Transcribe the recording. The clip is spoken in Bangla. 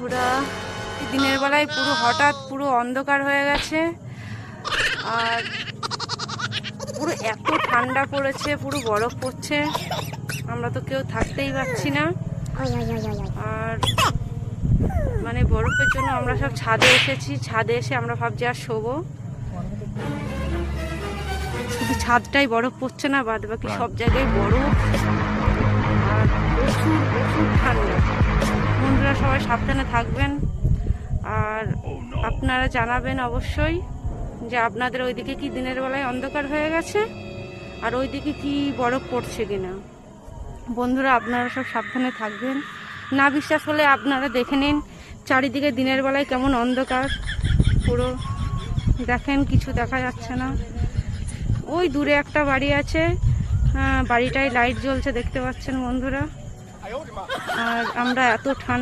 বন্ধুরা, দিনের বেলায় পুরো হঠাৎ পুরো অন্ধকার হয়ে গেছে আর পুরো এত ঠান্ডা পড়েছে, পুরো বরফ পড়ছে, আমরা তো কেউ থাকতেই পারছি না। আর মানে বরফের জন্য আমরা সব ছাদে এসেছি। ছাদে এসে আমরা ভাবছি আর শোবো, শুধু ছাদটাই বরফ পড়ছে না, বাদ বাকি সব জায়গায় বরফ আর প্রচুর প্রচুর ঠান্ডা। বন্ধুরা সবাই সাবধানে থাকবেন আর আপনারা জানাবেন অবশ্যই যে আপনাদের ওইদিকে কি দিনের বেলায় অন্ধকার হয়ে গেছে আর ওইদিকে কি বরফ পড়ছে কিনা। বন্ধুরা আপনারা সব সাবধানে থাকবেন। না বিশ্বাস হলে আপনারা দেখে নিন চারিদিকে দিনের বেলায় কেমন অন্ধকার, পুরো দেখেন কিছু দেখা যাচ্ছে না। ওই দূরে একটা বাড়ি আছে, বাড়িটায় লাইট জ্বলছে দেখতে পাচ্ছেন বন্ধুরা। আর আমরা এত ঠান্ডা